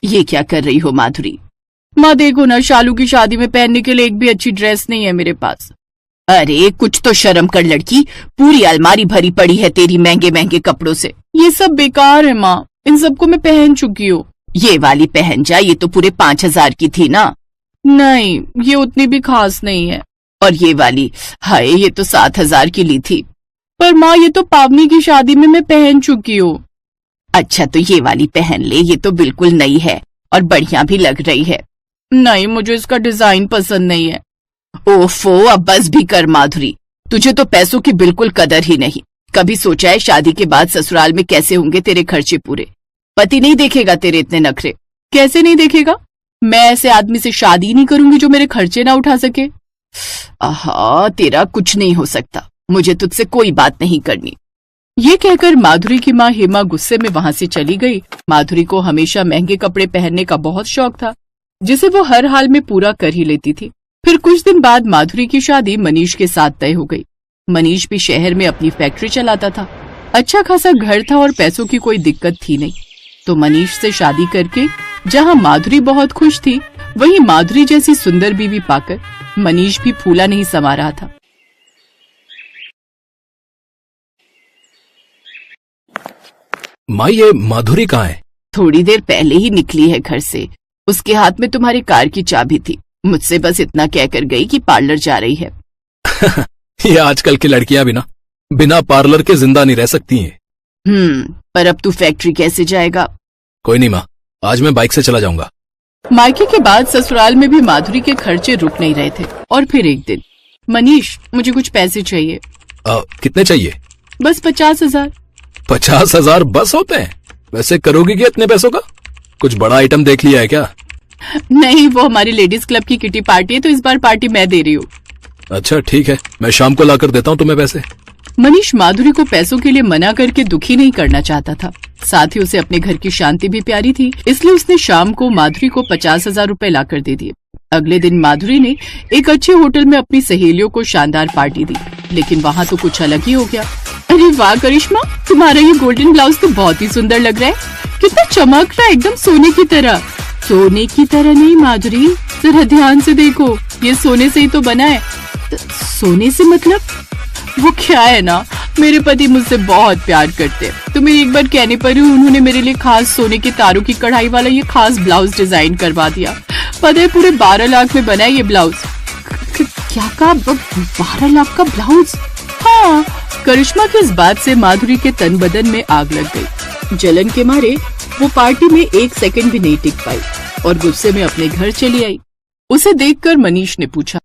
ये क्या कर रही हो माधुरी? माँ देखो ना, शालू की शादी में पहनने के लिए एक भी अच्छी ड्रेस नहीं है मेरे पास। अरे कुछ तो शर्म कर लड़की, पूरी अलमारी भरी पड़ी है तेरी महंगे महंगे कपड़ों से। ये सब बेकार है माँ, इन सबको मैं पहन चुकी हूँ। ये वाली पहन जा, ये तो पूरे 5,000 की थी ना। नहीं, ये उतनी भी खास नहीं है। और ये वाली, हाय ये तो 7,000 की ली थी। पर माँ ये तो पावनी की शादी में मैं पहन चुकी हूँ। अच्छा तो ये वाली पहन ले, ये तो बिल्कुल नई है और बढ़िया भी लग रही है। नहीं, मुझे इसका डिजाइन पसंद नहीं है। ओफो, अब बस भी कर माधुरी, तुझे तो पैसों की बिल्कुल कदर ही नहीं। कभी सोचा है शादी के बाद ससुराल में कैसे होंगे तेरे खर्चे पूरे? पति नहीं देखेगा तेरे इतने नखरे। कैसे नहीं देखेगा? मैं ऐसे आदमी से शादी नहीं करूंगी जो मेरे खर्चे ना उठा सके। आहा, तेरा कुछ नहीं हो सकता, मुझे तुझसे कोई बात नहीं करनी। ये कहकर माधुरी की माँ हेमा गुस्से में वहां से चली गई। माधुरी को हमेशा महंगे कपड़े पहनने का बहुत शौक था, जिसे वो हर हाल में पूरा कर ही लेती थी। फिर कुछ दिन बाद माधुरी की शादी मनीष के साथ तय हो गई। मनीष भी शहर में अपनी फैक्ट्री चलाता था, अच्छा खासा घर था और पैसों की कोई दिक्कत थी नहीं। तो मनीष से शादी करके जहाँ माधुरी बहुत खुश थी, वहीं माधुरी जैसी सुंदर बीवी पाकर मनीष भी फूला नहीं समा रहा था। माँ ये माधुरी कहाँ है? थोड़ी देर पहले ही निकली है घर से। उसके हाथ में तुम्हारी कार की चाबी थी। मुझसे बस इतना कहकर गई कि पार्लर जा रही है। ये आजकल की लड़कियां भी ना बिना पार्लर के जिंदा नहीं रह सकती हैं। पर अब तू फैक्ट्री कैसे जाएगा? कोई नहीं माँ, आज मैं बाइक से चला जाऊंगा। मायके के बाद ससुराल में भी माधुरी के खर्चे रुक नहीं रहे थे। और फिर एक दिन, मनीष मुझे कुछ पैसे चाहिए। कितने चाहिए? बस 50,000। 50,000 बस होते हैं? वैसे करोगी क्या इतने पैसों का? कुछ बड़ा आइटम देख लिया है क्या? नहीं, वो हमारी लेडीज क्लब की किटी पार्टी है, तो इस बार पार्टी मैं दे रही हूँ। अच्छा ठीक है, मैं शाम को लाकर देता हूँ तुम्हें पैसे। मनीष माधुरी को पैसों के लिए मना करके दुखी नहीं करना चाहता था। साथ ही उसे अपने घर की शांति भी प्यारी थी, इसलिए उसने शाम को माधुरी को 50,000 रुपए लाकर दे दिए। अगले दिन माधुरी ने एक अच्छे होटल में अपनी सहेलियों को शानदार पार्टी दी, लेकिन वहाँ तो कुछ अलग ही हो गया। अरे वाह करिश्मा, तुम्हारा ये गोल्डन ब्लाउज तो बहुत ही सुंदर लग रहा है। कितना चमक रहा है, एकदम सोने की तरह। सोने की तरह नहीं माधुरी, जरा ध्यान से देखो, ये सोने से ही तो बना है। सोने से मतलब? वो क्या है ना, मेरे पति मुझसे बहुत प्यार करते हैं, तो मेरी एक बार कहने पर ही उन्होंने मेरे लिए खास सोने के तारों की कढ़ाई वाला ये खास ब्लाउज डिजाइन करवा दिया। पता है पूरे 12 लाख में बना है ये ब्लाउज। क्या कहा? 12 लाख का ब्लाउज? हाँ। करिश्मा की इस बात से माधुरी के तन बदन में आग लग गई। जलन के मारे वो पार्टी में एक सेकंड भी नहीं टिक पाई और गुस्से में अपने घर चली आई। उसे देखकर मनीष ने पूछा,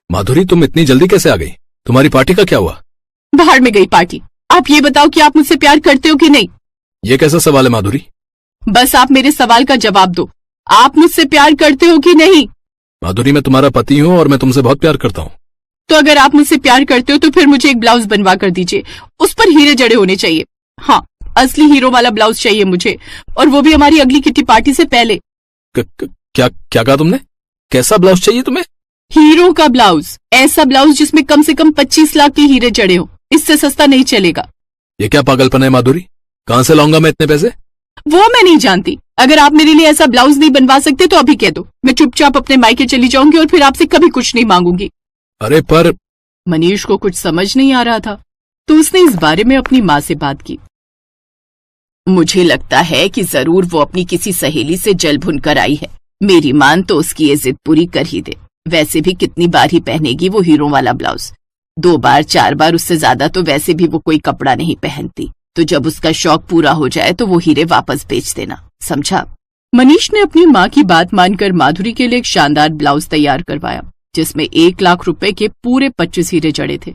माधुरी तुम इतनी जल्दी कैसे आ गई? तुम्हारी पार्टी का क्या हुआ? बाहर में गई पार्टी। आप ये बताओ कि आप मुझसे प्यार करते हो कि नहीं? ये कैसा सवाल है माधुरी? बस आप मेरे सवाल का जवाब दो, आप मुझसे प्यार करते हो कि नहीं? माधुरी मैं तुम्हारा पति हूँ और मैं तुमसे बहुत प्यार करता हूँ। तो अगर आप मुझसे प्यार करते हो तो फिर मुझे एक ब्लाउज बनवा कर दीजिए, उस पर हीरे जड़े होने चाहिए। हाँ, असली हीरो वाला ब्लाउज चाहिए मुझे, और वो भी हमारी अगली किटी पार्टी से पहले। क्या कहा तुमने? कैसा ब्लाउज चाहिए तुम्हें? हीरो का ब्लाउज, ऐसा ब्लाउज जिसमें कम से कम 25 लाख के हीरे जड़े हो। इससे सस्ता नहीं चलेगा। ये क्या पागलपन है माधुरी? कहाँ से लाऊंगा मैं इतने पैसे? वो मैं नहीं जानती। अगर आप मेरे लिए ऐसा ब्लाउज नहीं बनवा सकते तो अभी कह दो, मैं चुपचाप अपने मायके चली जाऊंगी और फिर आपसे कभी कुछ नहीं मांगूंगी। अरे पर मनीष को कुछ समझ नहीं आ रहा था, तो उसने इस बारे में अपनी माँ से बात की। मुझे लगता है कि जरूर वो अपनी किसी सहेली से जल भुन कर आई है। मेरी मान तो उसकी ये जिद पूरी कर ही दे। वैसे भी कितनी बार ही पहनेगी वो हीरो वाला ब्लाउज? 2 बार 4 बार, उससे ज्यादा तो वैसे भी वो कोई कपड़ा नहीं पहनती। तो जब उसका शौक पूरा हो जाए तो वो हीरे वापस बेच देना, समझा? मनीष ने अपनी माँ की बात मानकर माधुरी के लिए एक शानदार ब्लाउज तैयार करवाया, जिसमें 1 लाख रुपए के पूरे 25 हीरे जड़े थे।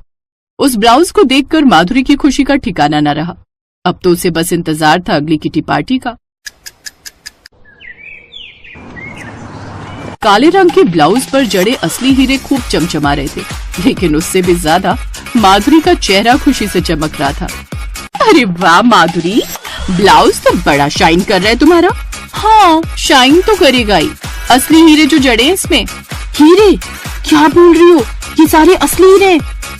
उस ब्लाउज को देखकर माधुरी की खुशी का ठिकाना न रहा। अब तो उसे बस इंतजार था अगली किटी पार्टी का। काले रंग के ब्लाउज पर जड़े असली हीरे खूब चमचमा रहे थे, लेकिन उससे भी ज्यादा माधुरी का चेहरा खुशी से चमक रहा था। अरे वाह माधुरी, ब्लाउज तो बड़ा शाइन कर रहा है तुम्हारा। हाँ, शाइन तो करेगा ही। असली हीरे जो जड़े हैं इसमें। हीरे? क्या बोल रही हो? ये सारे असली हीरे?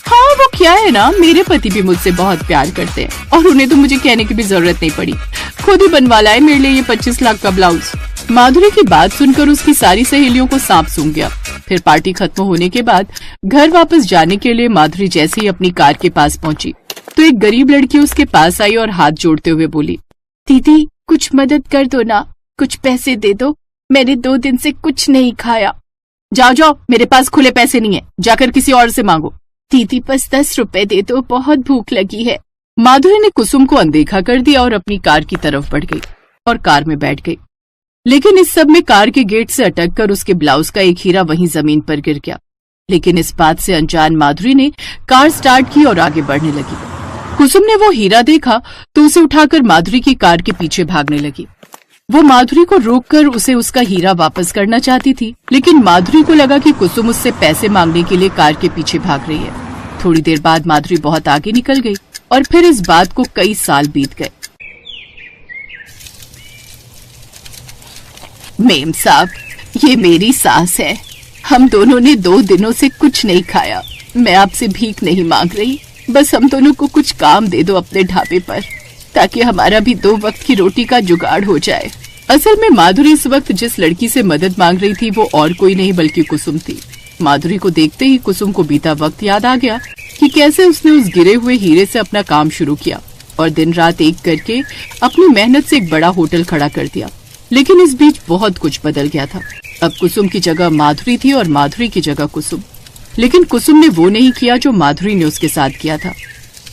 हाँ, वो क्या है ना, मेरे पति भी मुझसे बहुत प्यार करते हैं और उन्हें तो मुझे कहने की भी जरूरत नहीं पड़ी। खुद ही बनवा लाए मेरे लिए ये 25 लाख का ब्लाउज। माधुरी की बात सुनकर उसकी सारी सहेलियों को सांप सूंघ गया। फिर पार्टी खत्म होने के बाद घर वापस जाने के लिए माधुरी जैसे ही अपनी कार के पास पहुंची तो एक गरीब लड़की उसके पास आई और हाथ जोड़ते हुए बोली, दीदी कुछ मदद कर दो ना, कुछ पैसे दे दो, मैंने 2 दिन से कुछ नहीं खाया। जाओ जाओ, मेरे पास खुले पैसे नहीं है, जाकर किसी और से मांगो। दीदी बस 10 रुपए दे दो, बहुत भूख लगी है। माधुरी ने कुसुम को अनदेखा कर दिया और अपनी कार की तरफ बढ़ गई और कार में बैठ गई। लेकिन इस सब में कार के गेट से अटक कर उसके ब्लाउज का एक हीरा वहीं जमीन पर गिर गया। लेकिन इस बात से अनजान माधुरी ने कार स्टार्ट की और आगे बढ़ने लगी। कुसुम ने वो हीरा देखा तो उसे उठाकर माधुरी की कार के पीछे भागने लगी। वो माधुरी को रोककर उसे उसका हीरा वापस करना चाहती थी, लेकिन माधुरी को लगा कि कुसुम उससे पैसे मांगने के लिए कार के पीछे भाग रही है। थोड़ी देर बाद माधुरी बहुत आगे निकल गई और फिर इस बात को कई साल बीत गए। मेम साहब, ये मेरी सास है। हम दोनों ने 2 दिनों से कुछ नहीं खाया। मैं आपसे भीख नहीं मांग रही, बस हम दोनों को कुछ काम दे दो अपने ढाबे पर, ताकि हमारा भी 2 वक्त की रोटी का जुगाड़ हो जाए। असल में माधुरी इस वक्त जिस लड़की से मदद मांग रही थी वो और कोई नहीं बल्कि कुसुम थी। माधुरी को देखते ही कुसुम को बीता वक्त याद आ गया कि कैसे उसने उस गिरे हुए हीरे से अपना काम शुरू किया और दिन रात एक करके अपनी मेहनत से एक बड़ा होटल खड़ा कर दिया। लेकिन इस बीच बहुत कुछ बदल गया था। अब कुसुम की जगह माधुरी थी और माधुरी की जगह कुसुम। लेकिन कुसुम ने वो नहीं किया जो माधुरी ने उसके साथ किया था।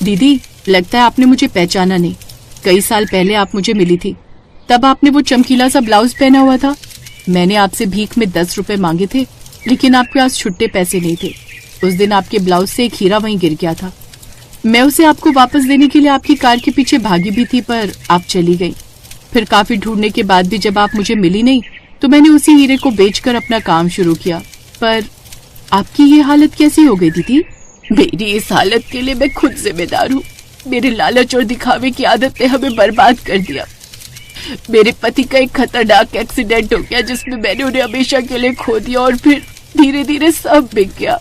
दीदी, लगता है आपने मुझे पहचाना नहीं। कई साल पहले आप मुझे मिली थी, तब आपने वो चमकीला सा ब्लाउज पहना हुआ था। मैंने आपसे भीख में 10 रुपए मांगे थे, लेकिन आपके पास छुट्टे पैसे नहीं थे। उस दिन आपके ब्लाउज से एक हीरा वहीं गिर गया था। मैं उसे आपको वापस देने के लिए आपकी कार के पीछे भागी भी थी, पर आप चली गई। फिर काफी ढूंढने के बाद भी जब आप मुझे मिली नहीं तो मैंने उसी हीरे को बेचकर अपना काम शुरू किया। पर आपकी ये हालत कैसी हो गई दीदी? मेरी इस हालत के लिए मैं खुद जिम्मेदार हूँ। मेरे लालच और दिखावे की आदत ने हमें बर्बाद कर दिया। मेरे पति का एक खतरनाक एक्सीडेंट हो गया जिसमें मैंने उन्हें हमेशा के लिए खो दिया और फिर धीरे धीरे सब बिक गया,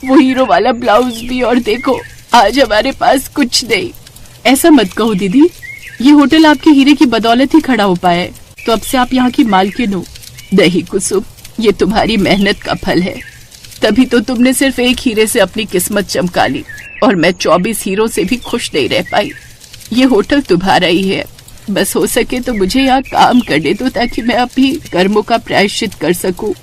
वो हीरो वाला ब्लाउज भी। और देखो, आज हमारे पास कुछ नहीं। ऐसा मत कहो दीदी, ये होटल आपके हीरे की बदौलत ही खड़ा हो पाया है, तो अब से आप यहाँ की मालकिन हो। नहीं कुसुम, ये तुम्हारी मेहनत का फल है। तभी तो तुमने सिर्फ एक हीरे से अपनी किस्मत चमका ली और मैं 24 हीरों से भी खुश नहीं रह पाई। ये होटल तुम्हारा ही है, बस हो सके तो मुझे यहाँ काम करने दो ताकि मैं अपनी कर्मों का प्रायश्चित कर सकूं।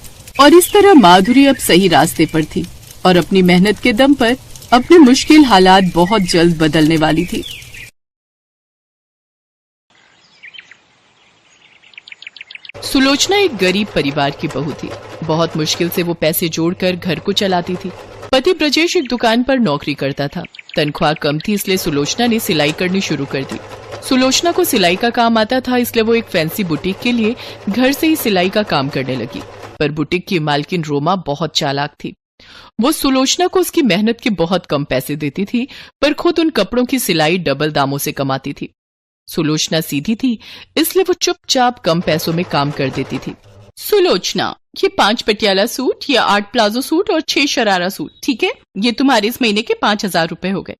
और इस तरह माधुरी अब सही रास्ते पर थी और अपनी मेहनत के दम पर अपने मुश्किल हालात बहुत जल्द बदलने वाली थी। सुलोचना एक गरीब परिवार की बहू थी। बहुत मुश्किल से वो पैसे जोड़कर घर को चलाती थी। पति ब्रजेश एक दुकान पर नौकरी करता था। तनख्वाह कम थी, इसलिए सुलोचना ने सिलाई करनी शुरू कर दी। सुलोचना को सिलाई का काम आता था, इसलिए वो एक फैंसी बुटीक के लिए घर से ही सिलाई का काम करने लगी। पर बुटीक की मालकिन रोमा बहुत चालाक थी। वो सुलोचना को उसकी मेहनत के बहुत कम पैसे देती थी, पर खुद उन कपड़ों की सिलाई डबल दामों से कमाती थी। सुलोचना सीधी थी, इसलिए वो चुपचाप कम पैसों में काम कर देती थी। सुलोचना, ये 5 पटियाला सूट, ये 8 प्लाजो सूट और 6 शरारा सूट, ठीक है? ये तुम्हारे इस महीने के 5000 रुपए हो गए।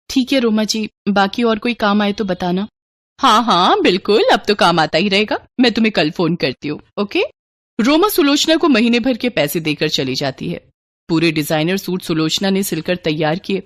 ठीक है रोमा जी, बाकी और कोई काम आए तो बताना। हाँ हाँ बिल्कुल, अब तो काम आता ही रहेगा। मैं तुम्हें कल फोन करती हूँ, ओके? रोमा सुलोचना को महीने भर के पैसे देकर चली जाती है। पूरे डिजाइनर सूट सुलोचना ने सिलकर तैयार किए।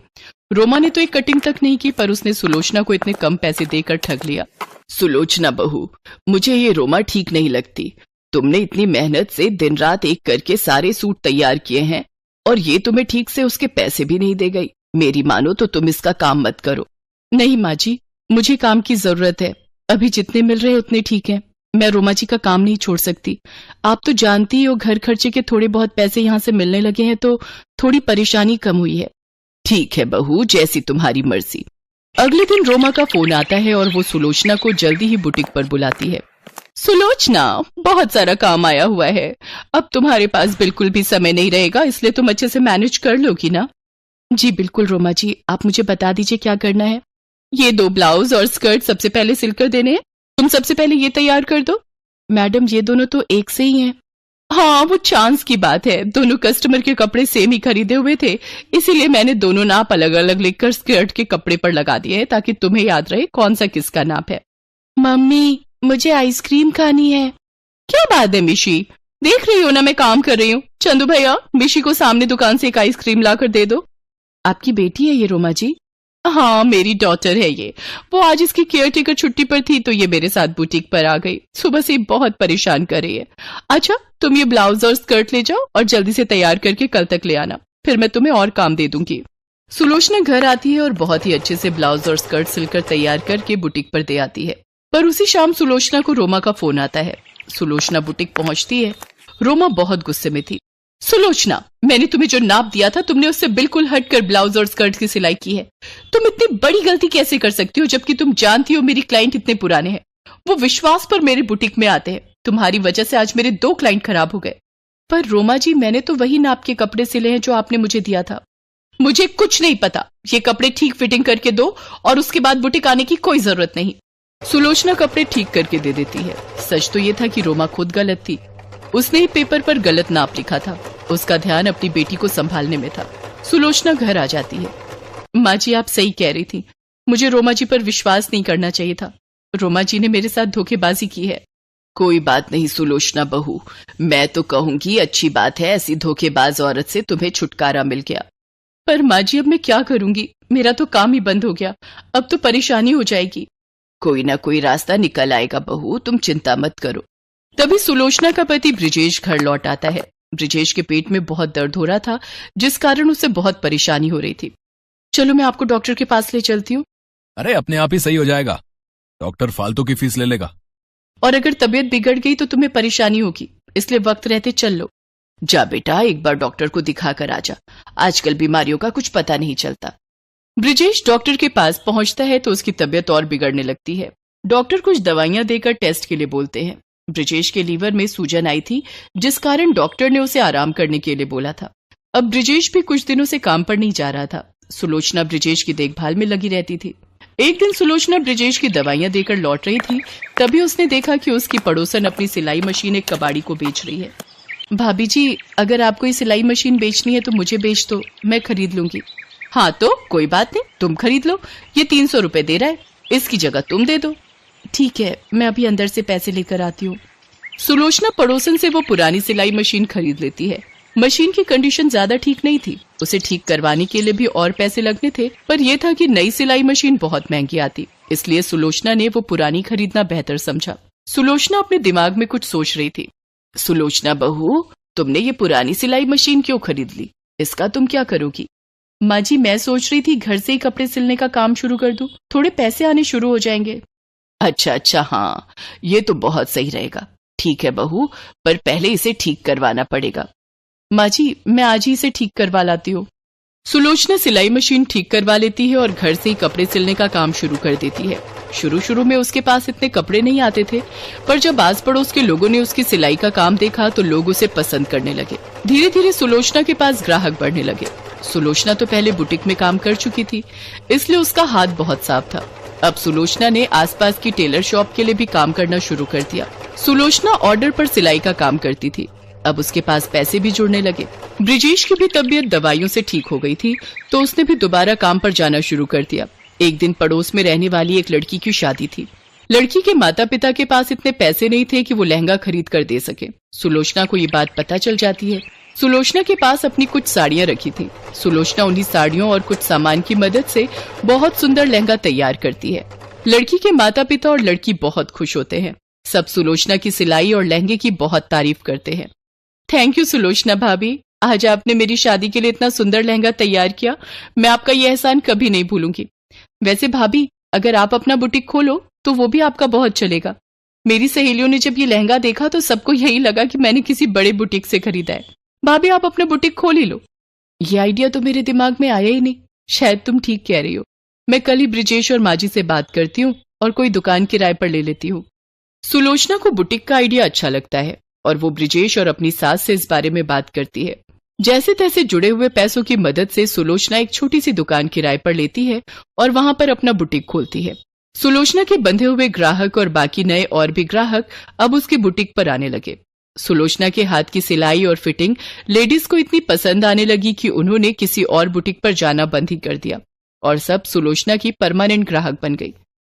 रोमा ने तो एक कटिंग तक नहीं की, पर उसने सुलोचना को इतने कम पैसे देकर ठग लिया। सुलोचना बहू, मुझे ये रोमा ठीक नहीं लगती। तुमने इतनी मेहनत से दिन रात एक करके सारे सूट तैयार किए हैं और ये तुम्हें ठीक से उसके पैसे भी नहीं दे गई। मेरी मानो तो तुम इसका काम मत करो। नहीं माँ जी, मुझे काम की जरूरत है। अभी जितने मिल रहे उतने ठीक है। मैं रोमा जी का काम नहीं छोड़ सकती। आप तो जानती हो, घर खर्चे के थोड़े बहुत पैसे यहाँ से मिलने लगे हैं तो थोड़ी परेशानी कम हुई है। ठीक है बहू, जैसी तुम्हारी मर्जी। अगले दिन रोमा का फोन आता है और वो सुलोचना को जल्दी ही बुटीक पर बुलाती है। सुलोचना, बहुत सारा काम आया हुआ है। अब तुम्हारे पास बिल्कुल भी समय नहीं रहेगा, इसलिए तुम अच्छे से मैनेज कर लोगी ना? जी बिल्कुल रोमा जी, आप मुझे बता दीजिए क्या करना है। ये 2 ब्लाउज और स्कर्ट सबसे पहले सिलकर देने हैं। तुम सबसे पहले ये तैयार कर दो। मैडम, ये दोनों तो एक से ही हैं। हाँ, वो चांस की बात है। दोनों कस्टमर के कपड़े सेम ही खरीदे हुए थे, इसीलिए मैंने दोनों नाप अलग अलग लिखकर स्कर्ट के कपड़े पर लगा दिए हैं ताकि तुम्हें याद रहे कौन सा किसका नाप है। मम्मी मुझे आइसक्रीम खानी है। क्या बात है मिशी, देख रही हो ना मैं काम कर रही हूँ। चंदू भैया मिशी को सामने दुकान से एक आइसक्रीम ला कर दे दो। आपकी बेटी है ये रोमा जी? हाँ मेरी डॉटर है ये। वो आज इसकी केयर टेकर छुट्टी पर थी तो ये मेरे साथ बुटीक पर आ गई। सुबह से बहुत परेशान कर रही है। अच्छा तुम ये ब्लाउज और स्कर्ट ले जाओ और जल्दी से तैयार करके कल तक ले आना, फिर मैं तुम्हें और काम दे दूंगी। सुलोचना घर आती है और बहुत ही अच्छे से ब्लाउज और स्कर्ट सिलकर तैयार करके बुटीक पर दे आती है। पर उसी शाम सुलोचना को रोमा का फोन आता है। सुलोचना बुटीक पहुंचती है। रोमा बहुत गुस्से में थी। सुलोचना, मैंने तुम्हें जो नाप दिया था तुमने उससे बिल्कुल हटकर ब्लाउज और स्कर्ट की सिलाई की है। तुम इतनी बड़ी गलती कैसे कर सकती हो जबकि तुम जानती हो मेरी क्लाइंट इतने पुराने हैं, वो विश्वास पर मेरे बुटीक में आते हैं। तुम्हारी वजह से आज मेरे 2 क्लाइंट खराब हो गए। पर रोमा जी मैंने तो वही नाप के कपड़े सिले हैं जो आपने मुझे दिया था। मुझे कुछ नहीं पता, ये कपड़े ठीक फिटिंग करके दो और उसके बाद बुटीक आने की कोई जरूरत नहीं। सुलोचना कपड़े ठीक करके दे देती है। सच तो ये था कि रोमा खुद गलत थी। उसने ही पेपर पर गलत नाप लिखा था। उसका ध्यान अपनी बेटी को संभालने में था। सुलोचना घर आ जाती है। माँ जी आप सही कह रही थी, मुझे रोमा जी पर विश्वास नहीं करना चाहिए था। रोमा जी ने मेरे साथ धोखेबाजी की है। कोई बात नहीं सुलोचना बहू, मैं तो कहूंगी अच्छी बात है, ऐसी धोखेबाज औरत से तुम्हें छुटकारा मिल गया। पर माँ जी अब मैं क्या करूंगी, मेरा तो काम ही बंद हो गया, अब तो परेशानी हो जाएगी। कोई ना कोई रास्ता निकल आएगा बहू, तुम चिंता मत करो। तभी सुलोचना का पति ब्रिजेश घर लौट आता है। ब्रिजेश के पेट में बहुत दर्द हो रहा था जिस कारण उसे बहुत परेशानी हो रही थी। चलो मैं आपको डॉक्टर के पास ले चलती हूँ। अरे अपने आप ही सही हो जाएगा, डॉक्टर फालतू की फीस ले लेगा। और अगर तबीयत बिगड़ गई तो तुम्हें परेशानी होगी, इसलिए वक्त रहते चल लो। जा बेटा एक बार डॉक्टर को दिखा कर आ जा, आजकल बीमारियों का कुछ पता नहीं चलता। ब्रिजेश डॉक्टर के पास पहुंचता है तो उसकी तबीयत और बिगड़ने लगती है। डॉक्टर कुछ दवाइयां देकर टेस्ट के लिए बोलते हैं। ब्रिजेश के लीवर में सूजन आई थी जिस कारण डॉक्टर ने उसे आराम करने के लिए बोला था। अब ब्रिजेश भी कुछ दिनों से काम पर नहीं जा रहा था। सुलोचना ब्रिजेश की देखभाल में लगी रहती थी। एक दिन सुलोचना ब्रिजेश की दवाइयां देकर लौट रही थी, तभी उसने देखा कि उसकी पड़ोसन अपनी सिलाई मशीन एक कबाड़ी को बेच रही है। भाभी जी अगर आपको ये सिलाई मशीन बेचनी है तो मुझे बेच दो, मैं खरीद लूंगी। हाँ तो कोई बात नहीं, तुम खरीद लो, ये 300 रुपए दे रहा है, इसकी जगह तुम दे दो। ठीक है मैं अभी अंदर से पैसे लेकर आती हूँ। सुलोचना पड़ोसन से वो पुरानी सिलाई मशीन खरीद लेती है। मशीन की कंडीशन ज्यादा ठीक नहीं थी, उसे ठीक करवाने के लिए भी और पैसे लगने थे, पर यह था कि नई सिलाई मशीन बहुत महंगी आती, इसलिए सुलोचना ने वो पुरानी खरीदना बेहतर समझा। सुलोचना अपने दिमाग में कुछ सोच रही थी। सुलोचना बहू, तुमने ये पुरानी सिलाई मशीन क्यों खरीद ली, इसका तुम क्या करोगी? माँ जी मैं सोच रही थी घर से ही कपड़े सिलने का काम शुरू कर दूं, थोड़े पैसे आने शुरू हो जाएंगे। अच्छा हाँ, ये तो बहुत सही रहेगा। ठीक है बहू, पर पहले इसे ठीक करवाना पड़ेगा। माँ जी मैं आज ही इसे ठीक करवा लाती हूँ। सुलोचना सिलाई मशीन ठीक करवा लेती है और घर से ही कपड़े सिलने का काम शुरू कर देती है। शुरू में उसके पास इतने कपड़े नहीं आते थे, पर जब आस पड़ोस के लोगों ने उसकी सिलाई का काम देखा तो लोग उसे पसंद करने लगे। धीरे धीरे सुलोचना के पास ग्राहक बढ़ने लगे। सुलोचना तो पहले बुटीक में काम कर चुकी थी, इसलिए उसका हाथ बहुत साफ था। अब सुलोचना ने आसपास की टेलर शॉप के लिए भी काम करना शुरू कर दिया। सुलोचना ऑर्डर पर सिलाई का काम करती थी। अब उसके पास पैसे भी जुड़ने लगे। ब्रिजेश की भी तबीयत दवाइयों से ठीक हो गई थी, तो उसने भी दोबारा काम पर जाना शुरू कर दिया। एक दिन पड़ोस में रहने वाली एक लड़की की शादी थी। लड़की के माता पिता के पास इतने पैसे नहीं थे कि वो लहंगा खरीद कर दे सके। सुलोचना को ये बात पता चल जाती है। सुलोचना के पास अपनी कुछ साड़ियां रखी थी। सुलोचना उन्हीं साड़ियों और कुछ सामान की मदद से बहुत सुंदर लहंगा तैयार करती है। लड़की के माता पिता और लड़की बहुत खुश होते हैं। सब सुलोचना की सिलाई और लहंगे की बहुत तारीफ करते हैं। थैंक यू सुलोचना भाभी, आज आपने मेरी शादी के लिए इतना सुंदर लहंगा तैयार किया, मैं आपका यह एहसान कभी नहीं भूलूंगी। वैसे भाभी अगर आप अपना बुटीक खोलो तो वो भी आपका बहुत चलेगा। मेरी सहेलियों ने जब ये लहंगा देखा तो सबको यही लगा कि मैंने किसी बड़े बुटीक से खरीदा है। भाभी आप अपना बुटीक खोल ही लो। ये आइडिया तो मेरे दिमाग में आया ही नहीं। शायद तुम ठीक कह रही हो, मैं कल ही ब्रिजेश और माजी से बात करती हूँ और कोई दुकान किराए पर ले लेती हूँ। सुलोचना को बुटीक का आइडिया अच्छा लगता है और वो ब्रिजेश और अपनी सास से इस बारे में बात करती है। जैसे तैसे जुड़े हुए पैसों की मदद से सुलोचना एक छोटी सी दुकान किराए पर लेती है और वहां पर अपना बुटीक खोलती है। सुलोचना के बंधे हुए ग्राहक और बाकी नए और भी ग्राहक अब उसकी बुटीक पर आने लगे। सुलोचना के हाथ की सिलाई और फिटिंग लेडीज को इतनी पसंद आने लगी कि उन्होंने किसी और बुटीक पर जाना बंद ही कर दिया और सब सुलोचना की परमानेंट ग्राहक बन गई।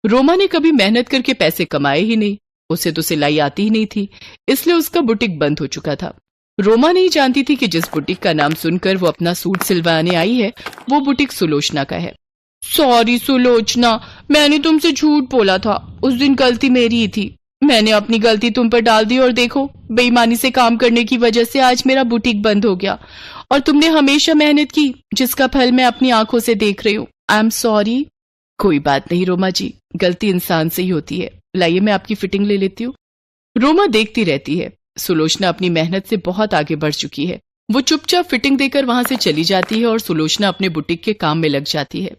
रोमा ने कभी मेहनत करके पैसे कमाए ही नहीं, उसे तो सिलाई आती ही नहीं थी, इसलिए उसका बुटीक बंद हो चुका था। रोमा नहीं जानती थी कि जिस बुटीक का नाम सुनकर वो अपना सूट सिलवाने आई है वो बुटीक सुलोचना का है। सॉरी सुलोचना, मैंने तुमसे झूठ बोला था, उस दिन गलती मेरी ही थी। मैंने अपनी गलती तुम पर डाल दी और देखो, बेईमानी से काम करने की वजह से आज मेरा बुटीक बंद हो गया और तुमने हमेशा मेहनत की जिसका फल मैं अपनी आंखों से देख रही हूँ। I am sorry. कोई बात नहीं रोमा जी, गलती इंसान से ही होती है। लाइए मैं आपकी फिटिंग ले लेती हूँ। रोमा देखती रहती है। सुलोचना अपनी मेहनत से बहुत आगे बढ़ चुकी है। वो चुपचाप फिटिंग देकर वहां से चली जाती है और सुलोचना अपने बुटीक के काम में लग जाती है।